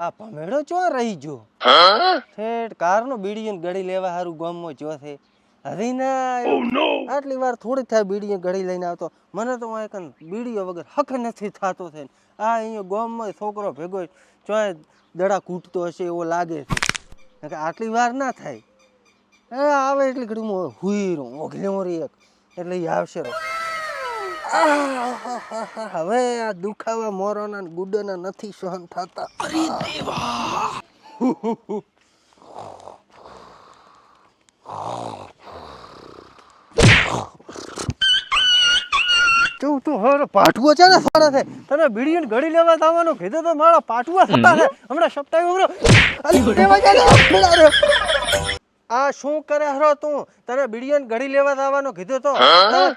આ ભમેડો ચો રહી જો ઠેઠ કારનો બીડીને ગળી લેવા હારું ગામમાં જો છે હરી ના આટલી વાર થોડી થાય બીડીએ ગળી લઈને આવતો મને તો કન બીડીઓ વગર હક નથી થતો છે આ અહીંયા ગામમાં છોકરો ભેગો ચોય દડા કૂટતો હશે એવો લાગે છે આટલી વાર ના થાય આવે એટલે ઘડીમાં હુઈ રહું ઓઘલ્યો રે એક એટલે એ આવશે રો હવે આ દુખાવા મોરોના ગુડોના નથી સહન થતા અરે દેવા તું હવે પાઠુઓ છે ને સારા છે તને બીડીને ઘડી લેવા આવવાનો કીધું તો મારા પાઠુઆ થતા છે હમણાં સપ્તાહ ઉભરો આ શું કરે હરો તું તને બીડીને ઘડી લેવા આવવાનો કીધું તો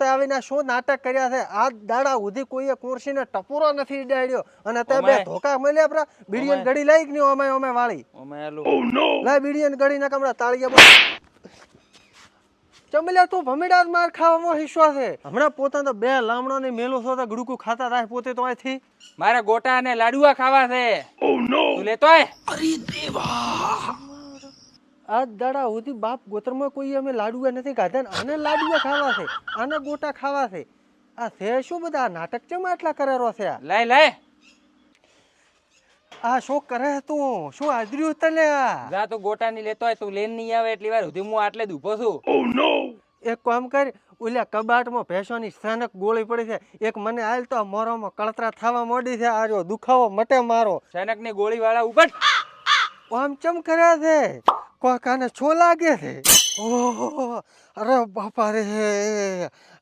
તે આવીને શું નાટક કર્યા છે આ દાડા સુધી કોઈએ કુર્સીને ટપુરો નથી ડાડ્યો અને તે બે ધોકા મળ્યા આપડા બીડીને ઘડી લઈ કે નહીં અમે વાળી લાય બીડીને ઘડી ના કમરા તાળિયા ચમલ્યા તું ભમેડા માર ખાવામાં હિસ્સો છે હમણાં પોતા તો બે લામણો ને મેલો છો તો ગુડકુ ખાતા થાય પોતે તો અહીંથી મારા ગોટા અને લાડુઆ ખાવા છે તું લેતો આય અરે દેવા આ દાડા સુધી બાપ ગોત્રમાં કોઈ અમે લાડુઆ નથી ખાધા આને લાડુઆ ખાવા છે આને ગોટા ખાવા છે આ છે શું બધા નાટક ચમ આટલા કરેરો છે લાય લાય આ શું કરે તું શું આદર્યું તને જા તું ગોટા ની લેતો હોય તું લેન નહીં આવે એટલી વાર સુધી હું આટલે જ ઊભો છું એક કામ કર ઓલા કબાટમાં ભેંસોની સ્થાનક ગોળી પડી છે એક મને હાલ તો મોરોમાં કળતરા થવા મોડી છે આ જો દુખાવો મટે મારો સૈનક ની ગોળી વાળા ઉપટ આમ ચમ કર્યા છે કોકાને છો લાગે છે ઓહો અરે બાપા રે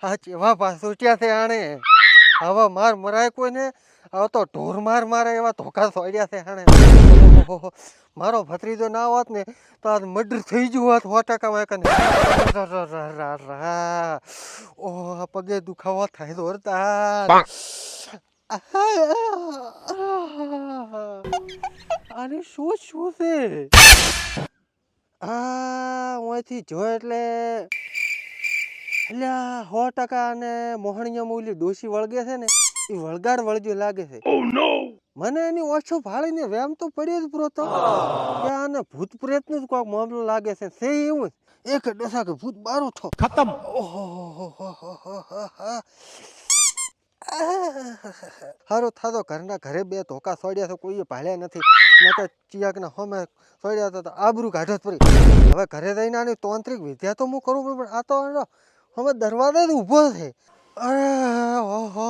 આ ચેવા પાછું છે આણે હવે માર મરાય કોઈને હવે તો ઢોર મારે એવા ધોકા સોડ્યા છે આણે મારો ભત્રીજો ના હોત ને તો આ મર્ડર થઈ ગયું હોત 100% ઓહ પગે દુખાવો થાય દોરતા અરે શું છે ઓયથી જો એટલે 100% અને મોહણીયામાં ઓલી ડોશી વળગે છે ને એ વળગાડ વળજો લાગે છે મને એની ઓછો ભાળીને વેમ તો પડ્યો જ પૂરો તો કે આને ભૂત પ્રેત નું કોઈક મામલો લાગે છે એવું એક ડોસા કે ભૂત બારું થો ખતમ હારો થાતો ઘરના ઘરે બે ધોકા સોડ્યા તો કોઈએ ભાળ્યા નથી નકર ચિયાકના હોમે સોડ્યા તો આબરૂ કાઢો જ પડી હવે ઘરે જઈને આની તાંત્રિક વિદ્યા તો હું કરું પણ આ તો હવે દરવાજે જ ઊભો છે અરે ઓહો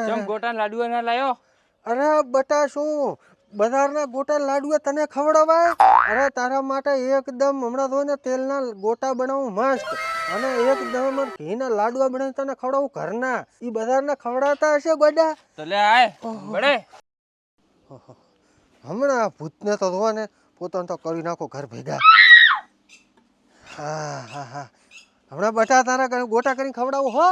ચમ ગોટા લાડુઆ ના લાયો અરે બટા શું બજારના ગોટા લાડુઆ તને ખવડાવાય અરે તારા માટે એકદમ હમણાં તો ને તેલના ગોટા બનાવું મસ્ત અને એકદમ ઘીના લાડુઆ બનાવી તને ખવડાવું ઘરના ઈ બજારના ખવડાવતા હશે ગોડા તો લે આય બડે હમણાં ભૂતને તો જોવા ને પોતાને તો કરી નાખો ઘર ભેગા હા હમણાં બટા તારા ગોટા કરીને ખવડાવું હો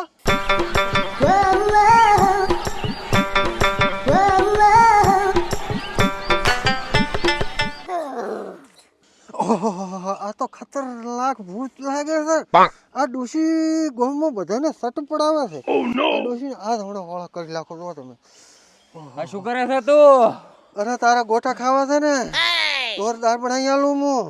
આ તો ખતરનાક ભૂત લાગે છે આ ડોશી ગામમાં બધાને સટ પડાવે છે ડોશી આ હમણાં વાળા કરી નાખો જો તમે આ શું કરે છે તું અરે તારા ગોટા ખાવા છે ને જોરદાર બનાવી આલું હું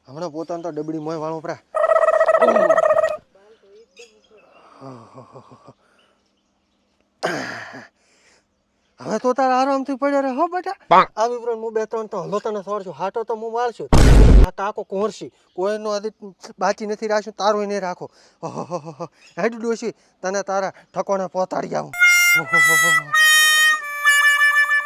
હમણાં પોતાને તો ડબડી મોય વાળું પરા હવે તો તારા આરામથી પડ્યો રે હો બેટા આવી પ્રો હું 2-3 તો હલો તને સોડશું હાટો તો હું મારશું આ કાકો કોરશી કોઈનો આદિ બાચી નથી રાખ્યું તારું નહીં રાખો હેડ ડોશી તને તારા ઠકોણે પહોંચાડી આવું